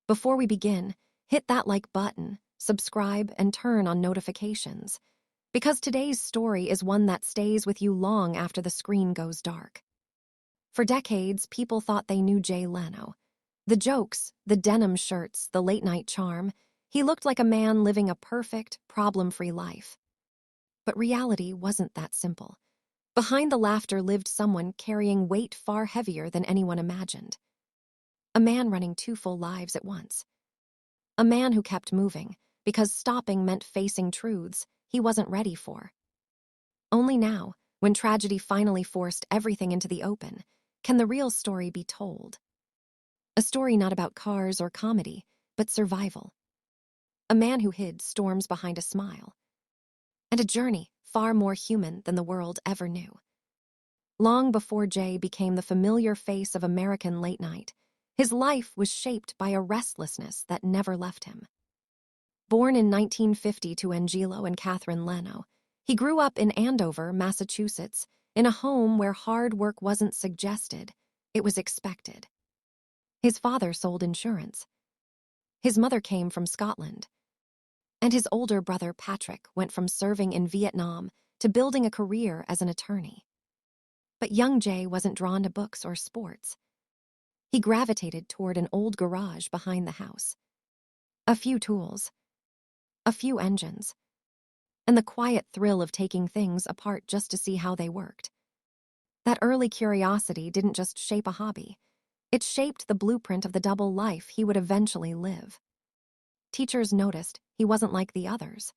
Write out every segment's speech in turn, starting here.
Before we begin, hit that like button, subscribe, and turn on notifications, because today's story is one that stays with you long after the screen goes dark. For decades, people thought they knew Jay Leno. The jokes, the denim shirts, the late-night charm, he looked like a man living a perfect, problem-free life. But reality wasn't that simple. Behind the laughter lived someone carrying weight far heavier than anyone imagined. A man running two full lives at once. A man who kept moving, because stopping meant facing truths he wasn't ready for. Only now, when tragedy finally forced everything into the open, can the real story be told. A story not about cars or comedy, but survival. A man who hid storms behind a smile. And a journey far more human than the world ever knew. Long before Jay became the familiar face of American late night, his life was shaped by a restlessness that never left him. Born in 1950 to Angelo and Catherine Leno, he grew up in Andover, Massachusetts, in a home where hard work wasn't suggested, it was expected. His father sold insurance. His mother came from Scotland. And his older brother, Patrick, went from serving in Vietnam to building a career as an attorney. But young Jay wasn't drawn to books or sports. He gravitated toward an old garage behind the house. A few tools. A few engines. And the quiet thrill of taking things apart just to see how they worked. That early curiosity didn't just shape a hobby. It shaped the blueprint of the double life he would eventually live. Teachers noticed he wasn't like the others.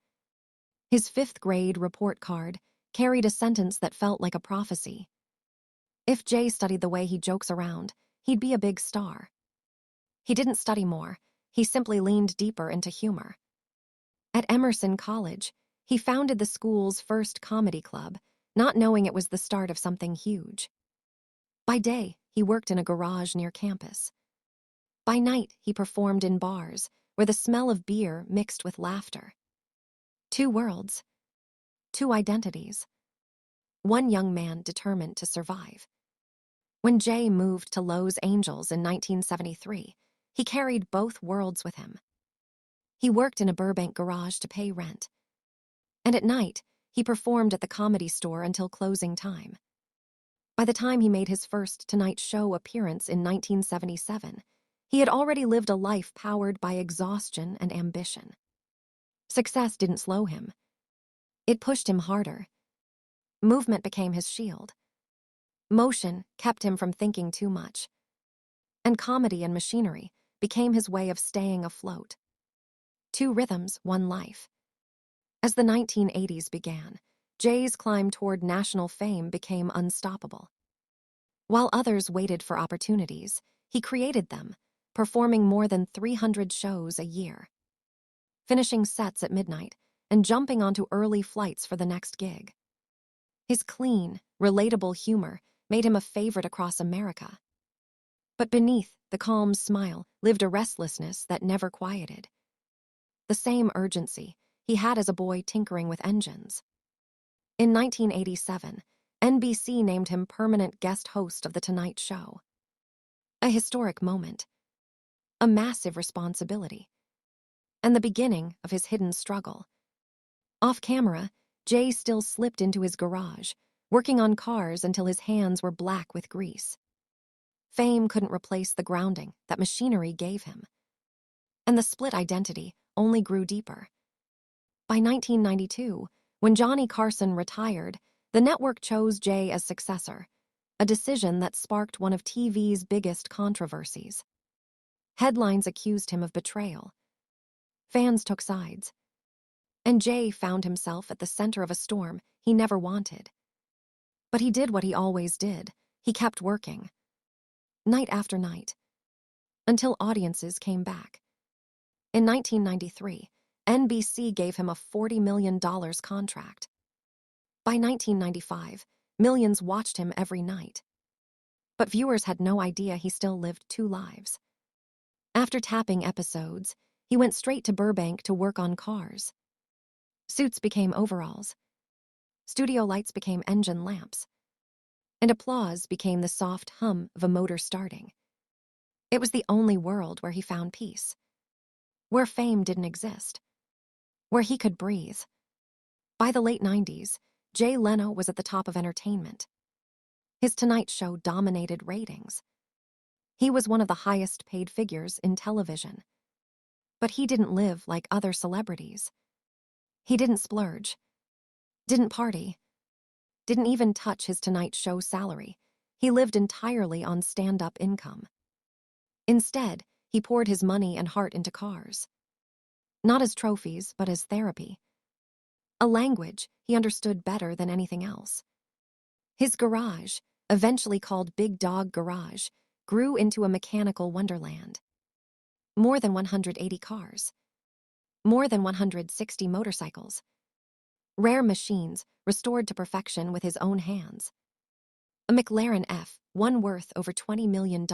His fifth-grade report card carried a sentence that felt like a prophecy. If Jay studied the way he jokes around, he'd be a big star. He didn't study more, he simply leaned deeper into humor. At Emerson College, he founded the school's first comedy club, not knowing it was the start of something huge. By day, he worked in a garage near campus. By night, he performed in bars, where the smell of beer mixed with laughter. Two worlds. Two identities. One young man determined to survive. When Jay moved to Los Angeles in 1973, he carried both worlds with him. He worked in a Burbank garage to pay rent. And at night, he performed at the Comedy Store until closing time. By the time he made his first Tonight Show appearance in 1977, he had already lived a life powered by exhaustion and ambition. Success didn't slow him. It pushed him harder. Movement became his shield. Motion kept him from thinking too much. And comedy and machinery became his way of staying afloat. Two rhythms, one life. As the 1980s began, Jay's climb toward national fame became unstoppable. While others waited for opportunities, he created them, performing more than 300 shows a year. Finishing sets at midnight and jumping onto early flights for the next gig. His clean, relatable humor made him a favorite across America. But beneath the calm smile lived a restlessness that never quieted. The same urgency he had as a boy tinkering with engines. In 1987, NBC named him permanent guest host of The Tonight Show. A historic moment. A massive responsibility. And the beginning of his hidden struggle. Off camera, Jay still slipped into his garage, working on cars until his hands were black with grease. Fame couldn't replace the grounding that machinery gave him. And the split identity only grew deeper. By 1992, when Johnny Carson retired, the network chose Jay as successor, a decision that sparked one of TV's biggest controversies. Headlines accused him of betrayal. Fans took sides. And Jay found himself at the center of a storm he never wanted. But he did what he always did. He kept working. Night after night. Until audiences came back. In 1993, NBC gave him a $40 million contract. By 1995, millions watched him every night. But viewers had no idea he still lived two lives. After tapping episodes, he went straight to Burbank to work on cars. Suits became overalls. Studio lights became engine lamps. And applause became the soft hum of a motor starting. It was the only world where he found peace, where fame didn't exist, where he could breathe. By the late 90s, Jay Leno was at the top of entertainment. His Tonight Show dominated ratings. He was one of the highest-paid figures in television. But he didn't live like other celebrities. He didn't splurge, didn't party, didn't even touch his Tonight Show salary. He lived entirely on stand-up income. Instead, he poured his money and heart into cars. Not as trophies, but as therapy. A language he understood better than anything else. His garage, eventually called Big Dog Garage, grew into a mechanical wonderland. More than 180 cars. More than 160 motorcycles. Rare machines restored to perfection with his own hands. A McLaren F1 worth over $20 million.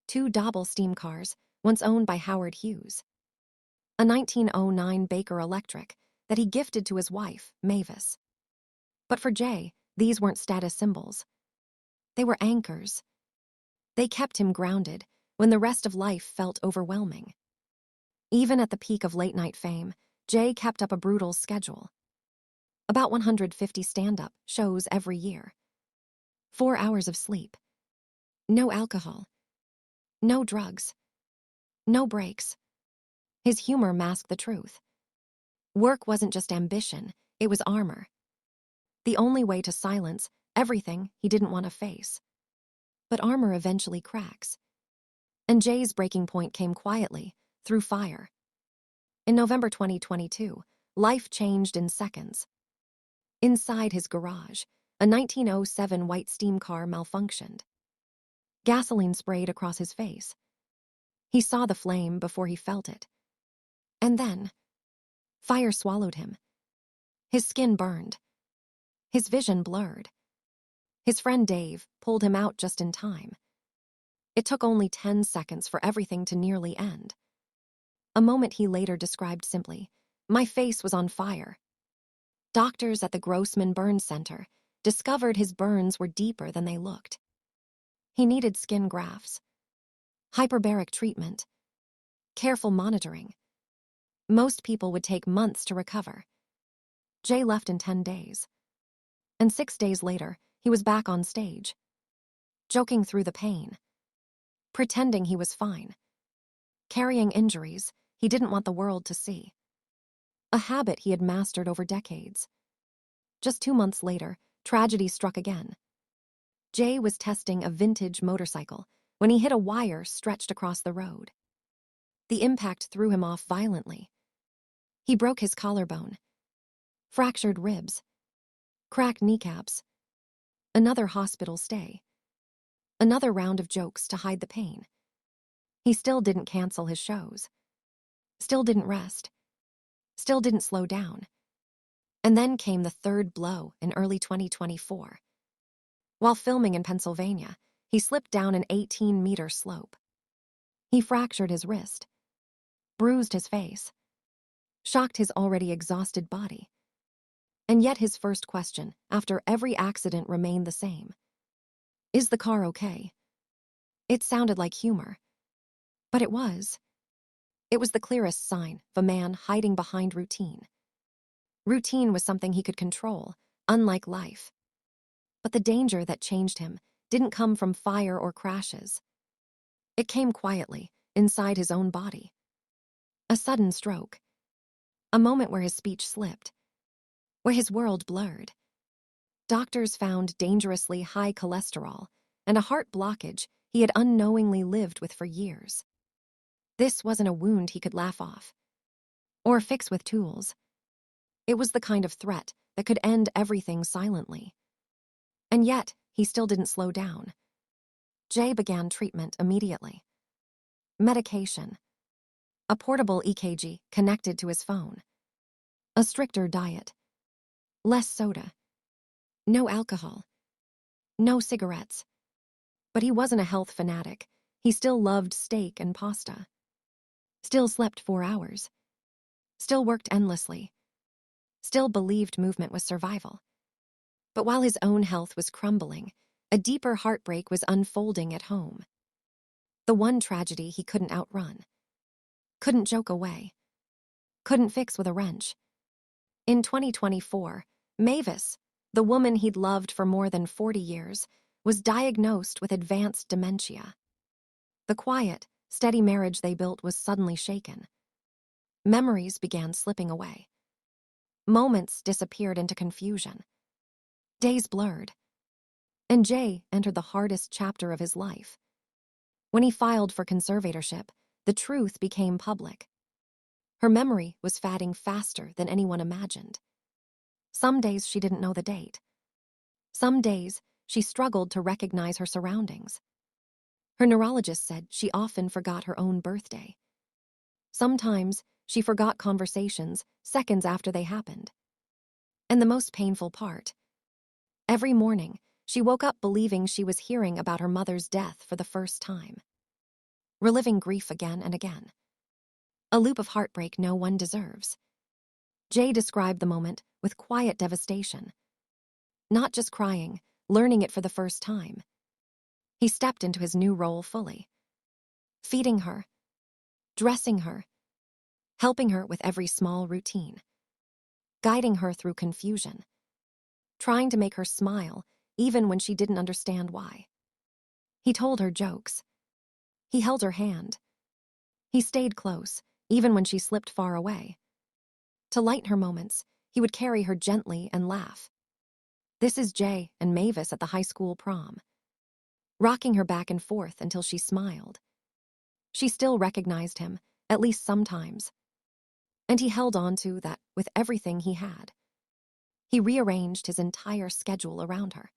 2 Doble steam cars, once owned by Howard Hughes. A 1909 Baker Electric that he gifted to his wife, Mavis. But for Jay, these weren't status symbols. They were anchors. They kept him grounded when the rest of life felt overwhelming. Even at the peak of late-night fame, Jay kept up a brutal schedule. About 150 stand-up shows every year. 4 hours of sleep. No alcohol. No drugs. No breaks. His humor masked the truth. Work wasn't just ambition, it was armor. The only way to silence everything he didn't want to face. But armor eventually cracks. And Jay's breaking point came quietly, through fire. In November 2022, life changed in seconds. Inside his garage, a 1907 white steam car malfunctioned. Gasoline sprayed across his face. He saw the flame before he felt it. And then, fire swallowed him. His skin burned. His vision blurred. His friend Dave pulled him out just in time. It took only 10 seconds for everything to nearly end. A moment he later described simply, "My face was on fire." Doctors at the Grossman Burn Center discovered his burns were deeper than they looked. He needed skin grafts, hyperbaric treatment, careful monitoring. Most people would take months to recover. Jay left in 10 days. And 6 days later, he was back on stage, joking through the pain, pretending he was fine, carrying injuries he didn't want the world to see. A habit he had mastered over decades. Just 2 months later, tragedy struck again. Jay was testing a vintage motorcycle when he hit a wire stretched across the road. The impact threw him off violently. He broke his collarbone, fractured ribs, cracked kneecaps. Another hospital stay. Another round of jokes to hide the pain. He still didn't cancel his shows. Still didn't rest. Still didn't slow down. And then came the third blow in early 2024. While filming in Pennsylvania, he slipped down an 18-meter slope. He fractured his wrist, bruised his face, shocked his already exhausted body. And yet his first question, after every accident, remained the same. Is the car okay? It sounded like humor. But it was. It was the clearest sign of a man hiding behind routine. Routine was something he could control, unlike life. But the danger that changed him didn't come from fire or crashes. It came quietly, inside his own body. A sudden stroke. A moment where his speech slipped. Where his world blurred. Doctors found dangerously high cholesterol and a heart blockage he had unknowingly lived with for years. This wasn't a wound he could laugh off or fix with tools. It was the kind of threat that could end everything silently. And yet, he still didn't slow down. Jay began treatment immediately. Medication. A portable EKG connected to his phone. A stricter diet. Less soda. No alcohol. No cigarettes. But he wasn't a health fanatic. He still loved steak and pasta. Still slept 4 hours. Still worked endlessly. Still believed movement was survival. But while his own health was crumbling, a deeper heartbreak was unfolding at home. The one tragedy he couldn't outrun, couldn't joke away, couldn't fix with a wrench. In 2024, Mavis, the woman he'd loved for more than 40 years, was diagnosed with advanced dementia. The quiet, steady marriage they built was suddenly shaken. Memories began slipping away. Moments disappeared into confusion. Days blurred. And Jay entered the hardest chapter of his life. When he filed for conservatorship, the truth became public. Her memory was fading faster than anyone imagined. Some days she didn't know the date. Some days she struggled to recognize her surroundings. Her neurologist said she often forgot her own birthday. Sometimes she forgot conversations seconds after they happened. And the most painful part, every morning she woke up believing she was hearing about her mother's death for the first time, reliving grief again and again. A loop of heartbreak no one deserves. Jay described the moment with quiet devastation. Not just crying, learning it for the first time. He stepped into his new role fully. Feeding her, dressing her, helping her with every small routine, guiding her through confusion, trying to make her smile even when she didn't understand why. He told her jokes. He held her hand. He stayed close, even when she slipped far away. To lighten her moments, he would carry her gently and laugh. This is Jay and Mavis at the high school prom, rocking her back and forth until she smiled. She still recognized him, at least sometimes. And he held on to that with everything he had. He rearranged his entire schedule around her,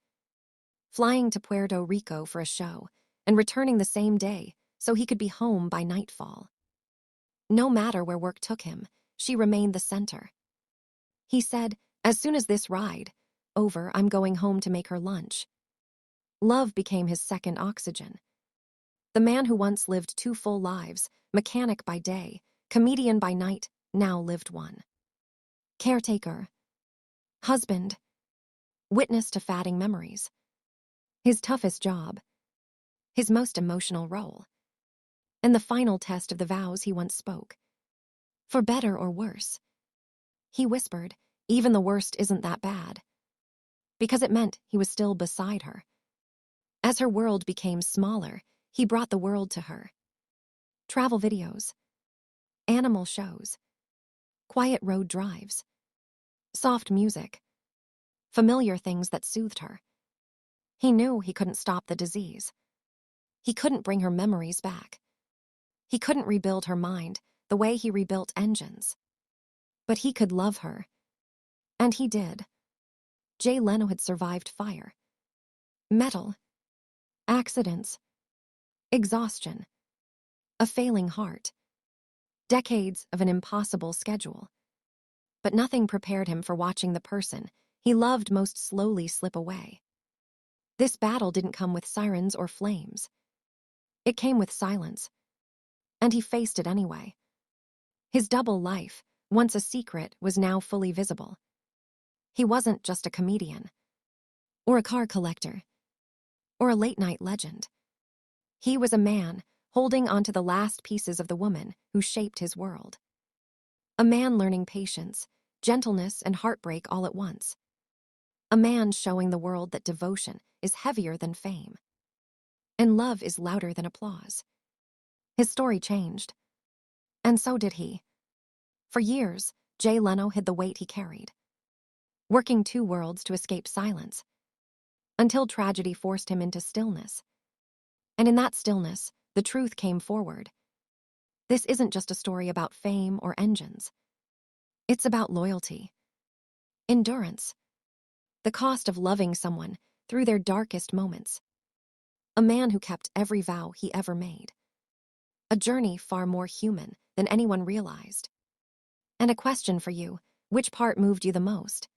flying to Puerto Rico for a show and returning the same day so he could be home by nightfall. No matter where work took him, she remained the center. He said, as soon as this ride over, I'm going home to make her lunch. Love became his second oxygen. The man who once lived 2 full lives, mechanic by day, comedian by night, now lived one. Caretaker, husband, witness to fading memories. His toughest job, his most emotional role, and the final test of the vows he once spoke. For better or worse, he whispered, even the worst isn't that bad, because it meant he was still beside her. As her world became smaller, he brought the world to her. Travel videos, animal shows, quiet road drives, soft music, familiar things that soothed her. He knew he couldn't stop the disease. He couldn't bring her memories back. He couldn't rebuild her mind the way he rebuilt engines. But he could love her. And he did. Jay Leno had survived fire, metal, accidents, exhaustion, a failing heart, decades of an impossible schedule. But nothing prepared him for watching the person he loved most slowly slip away. This battle didn't come with sirens or flames. It came with silence. And he faced it anyway. His double life, once a secret, was now fully visible. He wasn't just a comedian, or a car collector, or a late-night legend. He was a man holding onto the last pieces of the woman who shaped his world. A man learning patience, gentleness, and heartbreak all at once. A man showing the world that devotion is heavier than fame, and love is louder than applause. His story changed, and so did he. For years, Jay Leno hid the weight he carried, working 2 worlds to escape silence, until tragedy forced him into stillness. And in that stillness, the truth came forward. This isn't just a story about fame or engines. It's about loyalty, endurance, the cost of loving someone through their darkest moments. A man who kept every vow he ever made. A journey far more human than anyone realized. And a question for you, which part moved you the most?